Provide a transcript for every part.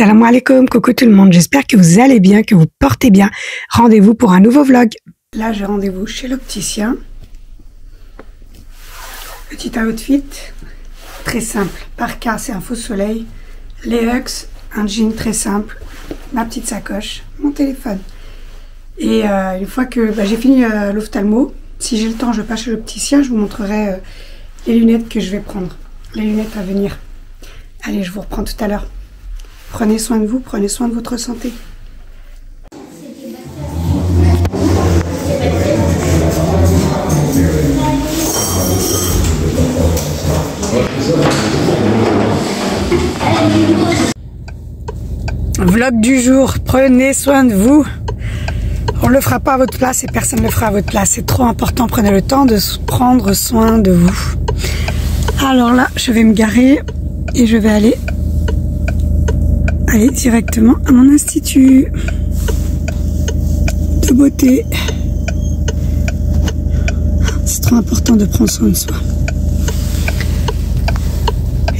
Salam alaikum, coucou tout le monde, j'espère que vous allez bien, que vous portez bien. Rendez-vous pour un nouveau vlog. Là, j'ai rendez-vous chez l'opticien. Petit outfit, très simple. Parka, c'est un faux soleil. Les Hugs, un jean très simple. Ma petite sacoche, mon téléphone. Et une fois que j'ai fini l'ophtalmo, si j'ai le temps, je passe chez l'opticien, je vous montrerai les lunettes que je vais prendre. Les lunettes à venir. Allez, je vous reprends tout à l'heure. Prenez soin de vous, prenez soin de votre santé. Vlog du jour, prenez soin de vous. On ne le fera pas à votre place et personne ne le fera à votre place. C'est trop important, prenez le temps de prendre soin de vous. Alors là, je vais me garer et je vais aller directement à mon institut de beauté. C'est trop important de prendre soin de soi.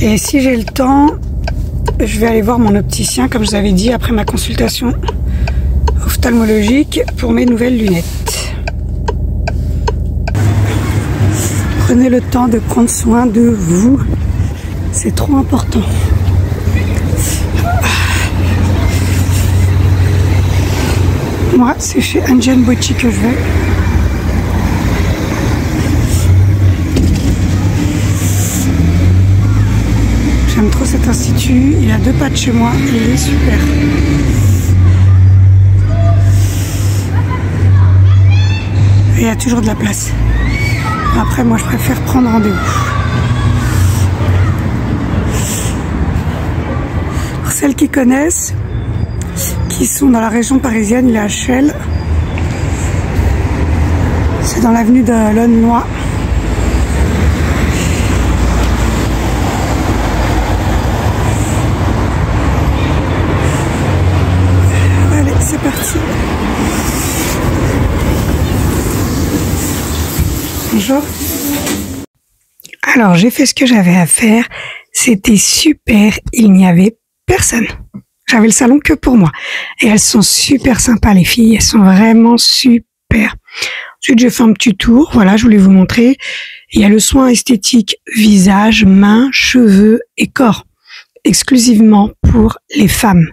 Et si j'ai le temps, je vais aller voir mon opticien, comme je vous avais dit, après ma consultation ophtalmologique pour mes nouvelles lunettes. Prenez le temps de prendre soin de vous. C'est trop important. Moi, c'est chez Angel Beauty que je vais. J'aime trop cet institut. Il a 2 pas de chez moi. Il est super. Et il y a toujours de la place. Après, moi, je préfère prendre rendez-vous. Pour celles qui connaissent, qui sont dans la région parisienne, il est à Chelles. C'est dans l'avenue de l'Aulnoy. Allez, c'est parti. Bonjour. Alors, j'ai fait ce que j'avais à faire. C'était super. Il n'y avait personne. J'avais le salon que pour moi. Et elles sont super sympas, les filles. Elles sont vraiment super. Ensuite, j'ai fait un petit tour. Voilà, je voulais vous montrer. Il y a le soin esthétique visage, mains, cheveux et corps. Exclusivement pour les femmes.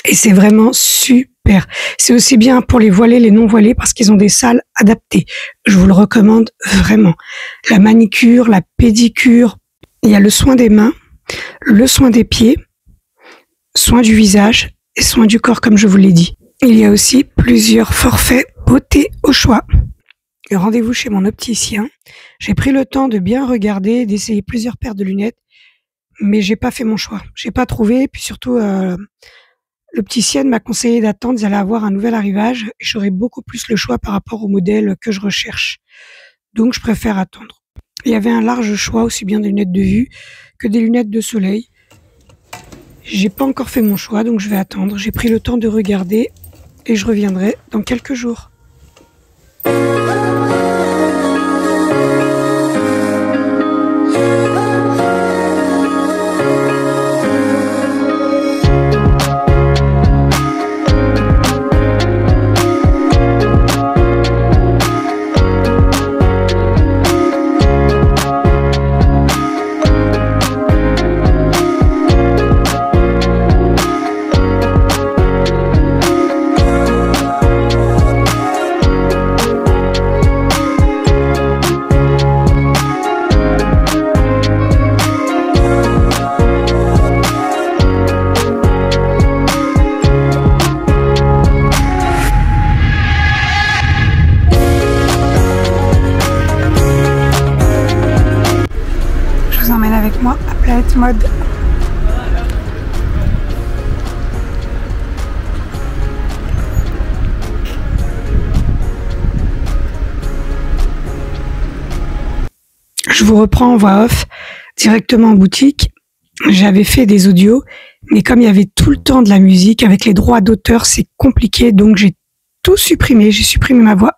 Et c'est vraiment super. C'est aussi bien pour les voilés, les non voilés, parce qu'ils ont des salles adaptées. Je vous le recommande vraiment. La manicure, la pédicure. Il y a le soin des mains, le soin des pieds, soin du visage et soin du corps, comme je vous l'ai dit. Il y a aussi plusieurs forfaits beauté au choix. Rendez-vous chez mon opticien. J'ai pris le temps de bien regarder, d'essayer plusieurs paires de lunettes, mais j'ai pas fait mon choix. J'ai pas trouvé, puis surtout, l'opticienne m'a conseillé d'attendre. Ils allaient avoir un nouvel arrivage et j'aurai beaucoup plus le choix par rapport au modèle que je recherche. Donc, je préfère attendre. Il y avait un large choix, aussi bien des lunettes de vue que des lunettes de soleil. J'ai pas encore fait mon choix, donc je vais attendre. J'ai pris le temps de regarder et je reviendrai dans quelques jours. Avec moi à Planète Mode. Je vous reprends en voix off directement en boutique. J'avais fait des audios, mais comme il y avait tout le temps de la musique, avec les droits d'auteur, c'est compliqué, donc j'ai tout supprimé. J'ai supprimé ma voix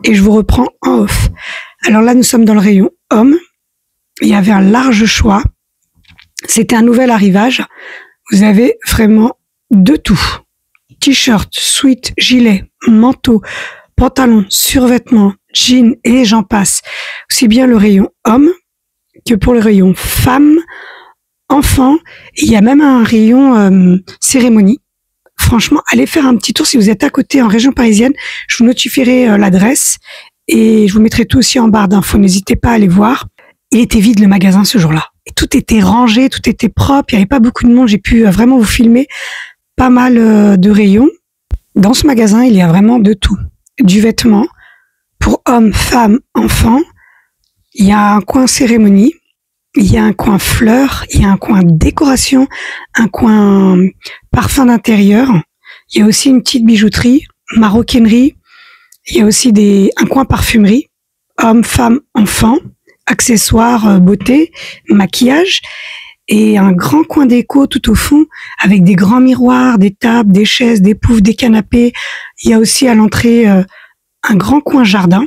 et je vous reprends en off. Alors là, nous sommes dans le rayon hommes. Il y avait un large choix. C'était un nouvel arrivage. Vous avez vraiment de tout. T-shirt, sweat, gilet, manteau, pantalon, survêtements, jeans et j'en passe. Aussi bien le rayon homme que pour le rayon femmes, enfants. Il y a même un rayon cérémonie. Franchement, allez faire un petit tour si vous êtes à côté en région parisienne. Je vous notifierai l'adresse et je vous mettrai tout aussi en barre d'infos. N'hésitez pas à aller voir. Il était vide le magasin ce jour-là. Et tout était rangé, tout était propre. Il n'y avait pas beaucoup de monde. J'ai pu vraiment vous filmer pas mal de rayons. Dans ce magasin, il y a vraiment de tout. Du vêtement pour hommes, femmes, enfants. Il y a un coin cérémonie. Il y a un coin fleurs, il y a un coin décoration, un coin parfum d'intérieur. Il y a aussi une petite bijouterie, maroquinerie. Il y a aussi un coin parfumerie, hommes, femmes, enfants, accessoires, beauté, maquillage. Et un grand coin déco tout au fond avec des grands miroirs, des tables, des chaises, des poufs, des canapés. Il y a aussi à l'entrée un grand coin jardin.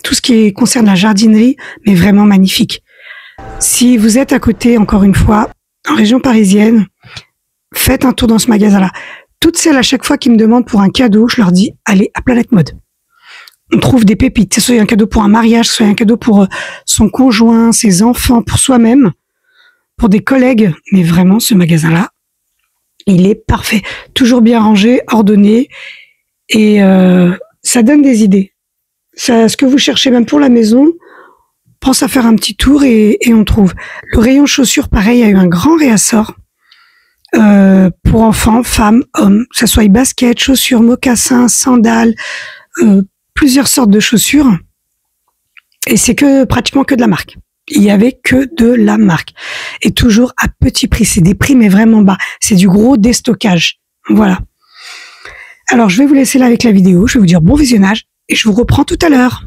Tout ce qui concerne la jardinerie, mais vraiment magnifique. Si vous êtes à côté, encore une fois, en région parisienne, faites un tour dans ce magasin-là. Toutes celles à chaque fois qui me demandent pour un cadeau, je leur dis, allez, à Planète Mode. On trouve des pépites, que ce soit un cadeau pour un mariage, que ce soit un cadeau pour son conjoint, ses enfants, pour soi-même, pour des collègues. Mais vraiment, ce magasin-là, il est parfait. Toujours bien rangé, ordonné, et ça donne des idées. Ça, ce que vous cherchez même pour la maison, pense à faire un petit tour et on trouve. Le rayon chaussures, pareil, il y a eu un grand réassort pour enfants, femmes, hommes, que ce soit baskets, chaussures, mocassins, sandales, plusieurs sortes de chaussures. Et c'est pratiquement que de la marque. Il y avait que de la marque. Et toujours à petit prix. C'est des prix, mais vraiment bas. C'est du gros déstockage. Voilà. Alors, je vais vous laisser là avec la vidéo. Je vais vous dire bon visionnage et je vous reprends tout à l'heure.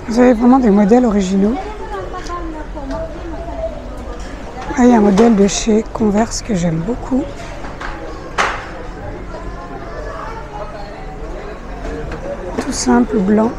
Vous avez vraiment des modèles originaux. Là, il y a un modèle de chez Converse que j'aime beaucoup. Tout simple, blanc.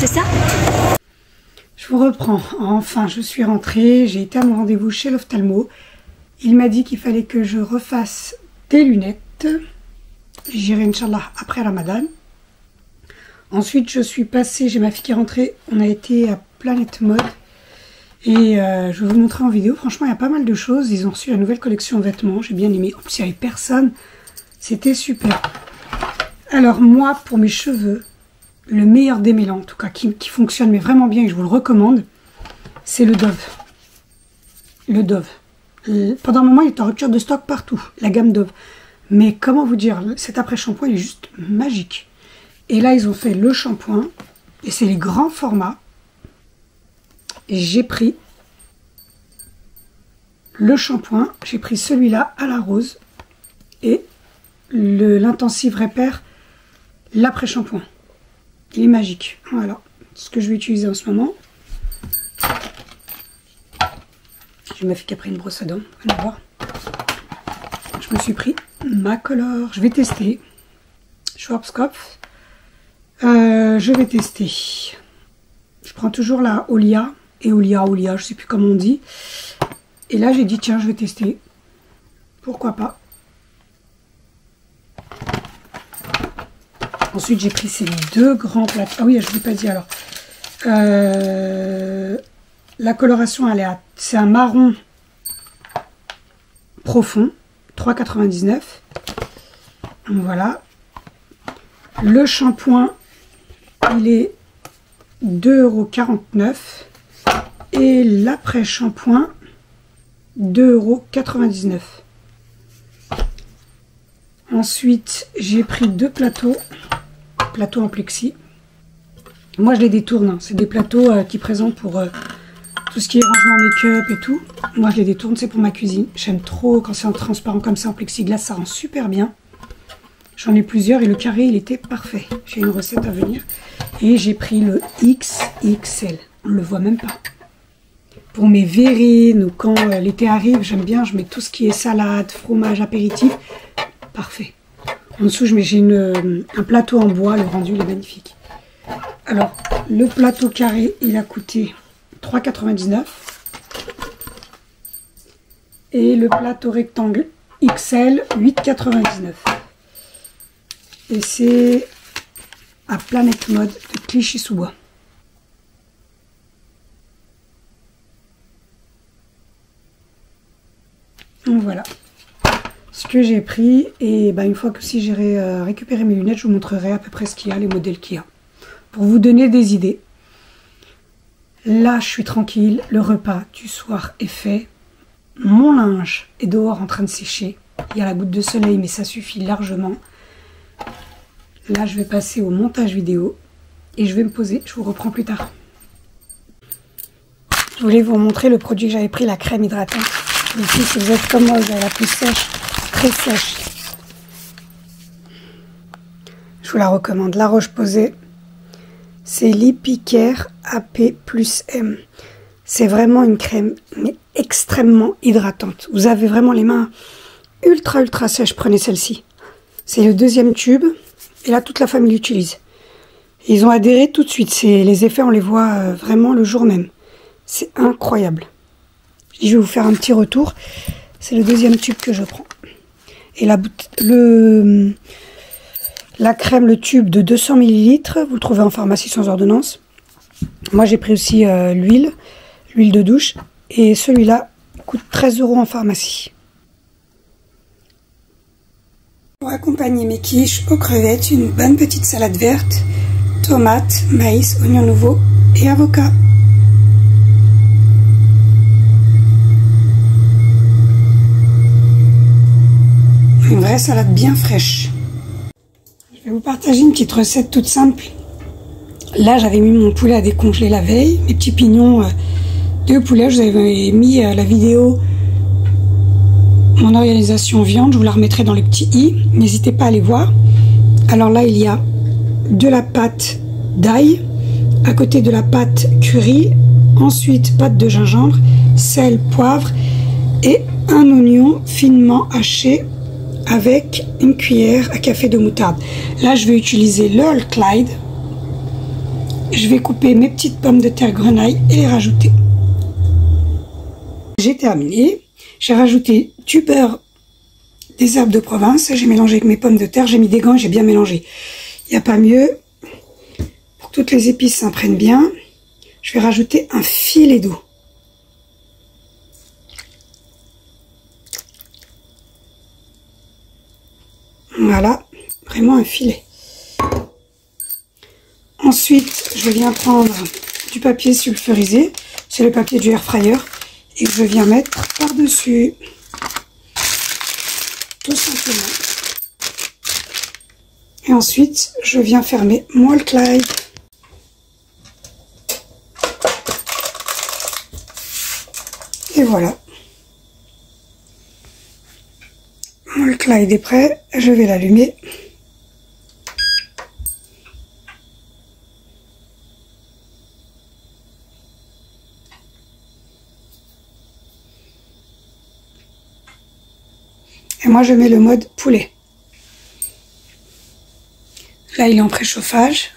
c'est ça? Je vous reprends. Enfin, je suis rentrée. J'ai été à mon rendez-vous chez l'ophtalmo. Il m'a dit qu'il fallait que je refasse des lunettes. J'irai, Inch'Allah, après Ramadan. Ensuite, je suis passée, j'ai ma fille qui est rentrée. On a été à Planète Mode. Et je vais vous montrer en vidéo. Franchement, il y a pas mal de choses. Ils ont reçu la nouvelle collection vêtements. J'ai bien aimé. En plus, il n'y avait personne. C'était super. Alors, moi, pour mes cheveux, le meilleur démêlant, en tout cas, qui fonctionne mais vraiment bien et je vous le recommande, c'est le Dove. Le Dove. Pendant un moment, il est en rupture de stock partout, la gamme Dove. Mais comment vous dire, cet après-shampoing, il est juste magique. Et là, ils ont fait le shampoing, et c'est les grands formats. Et j'ai pris le shampoing, j'ai pris celui-là à la rose, et l'intensive répère l'après-shampoing. Il est magique. Voilà ce que je vais utiliser en ce moment. J'ai ma fille qui a pris une brosse à dents. Allez voir. Je me suis pris ma color. Je vais tester. Schwarzkopf. Je vais tester. Je prends toujours la Olia. Et Olia, je ne sais plus comment on dit. Et là, j'ai dit, tiens, je vais tester. Pourquoi pas. Ensuite, j'ai pris ces deux grands plateaux. Ah oui, je ne vous ai pas dit alors. La coloration, c'est un marron profond, 3,99 €. Voilà. Le shampoing, il est 2,49 €. Et l'après-shampoing, 2,99 €. Ensuite, j'ai pris deux plateaux en plexi. Moi, je les détourne. Hein. C'est des plateaux qui présentent pour tout ce qui est rangement make-up et tout. Moi, je les détourne, c'est pour ma cuisine. J'aime trop quand c'est en transparent comme ça, en plexiglas, ça rend super bien. J'en ai plusieurs et le carré, il était parfait. J'ai une recette à venir. Et j'ai pris le XXL. On ne le voit même pas. Pour mes verrines ou quand l'été arrive, j'aime bien, je mets tout ce qui est salade, fromage, apéritif. Parfait. En dessous, j'ai un plateau en bois, le rendu il est magnifique. Alors, le plateau carré, il a coûté 3,99 €. Et le plateau rectangle XL, 8,99 €. Et c'est à Planète Mode de Clichy-sous-Bois. Donc voilà ce que j'ai pris. Et bah, une fois que si j'irai récupérer mes lunettes, je vous montrerai à peu près ce qu'il y a, les modèles qu'il y a. Pour vous donner des idées. Là, je suis tranquille. Le repas du soir est fait. Mon linge est dehors en train de sécher. Il y a la goutte de soleil, mais ça suffit largement. Là, je vais passer au montage vidéo. Et je vais me poser. Je vous reprends plus tard. Je voulais vous montrer le produit que j'avais pris, la crème hydratante. Ici, si vous êtes comme moi, vous avez la plus sèche, très sèche. Je vous la recommande. La Roche-Posay, c'est l'Epicare AP+M. C'est vraiment une crème, mais extrêmement hydratante. Vous avez vraiment les mains ultra sèches. Prenez celle-ci. C'est le deuxième tube. Et là, toute la famille l'utilise. Ils ont adhéré tout de suite. Les effets, on les voit vraiment le jour même. C'est incroyable. Je vais vous faire un petit retour. C'est le deuxième tube que je prends. Et la crème, le tube de 200 ml, vous le trouvez en pharmacie sans ordonnance. Moi, j'ai pris aussi l'huile de douche. Et celui-là coûte 13 € en pharmacie. Pour accompagner mes quiches aux crevettes, une bonne petite salade verte, tomates, maïs, oignons nouveaux et avocat. Une vraie salade bien fraîche. Je vais vous partager une petite recette toute simple. Là, j'avais mis mon poulet à décongeler la veille. Mes petits pignons de poulet. Je vous avais mis la vidéo, mon organisation viande. Je vous la remettrai dans les petits i. N'hésitez pas à aller voir. Alors là, il y a de la pâte d'ail. À côté de la pâte curry. Ensuite, pâte de gingembre, sel, poivre et un oignon finement haché avec une cuillère à café de moutarde. Là, je vais utiliser le All Clyde. je vais couper mes petites pommes de terre grenaille et les rajouter. J'ai terminé. J'ai rajouté du beurre, des herbes de Provence. J'ai mélangé avec mes pommes de terre. J'ai mis des gants et j'ai bien mélangé. Il n'y a pas mieux. Pour que toutes les épices s'imprègnent bien, je vais rajouter un filet d'eau. Voilà, vraiment un filet. Ensuite, je viens prendre du papier sulfurisé. C'est le papier du air fryer. Et je viens mettre par-dessus. Tout simplement. Et ensuite, je viens fermer mon Clyde. Et voilà. Mon Clyde est prêt. Je vais l'allumer. Et moi, je mets le mode poulet. Là, il est en préchauffage.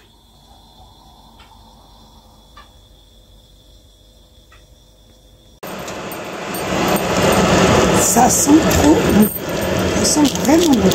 Ça sent trop bon. Ça sent vraiment bon.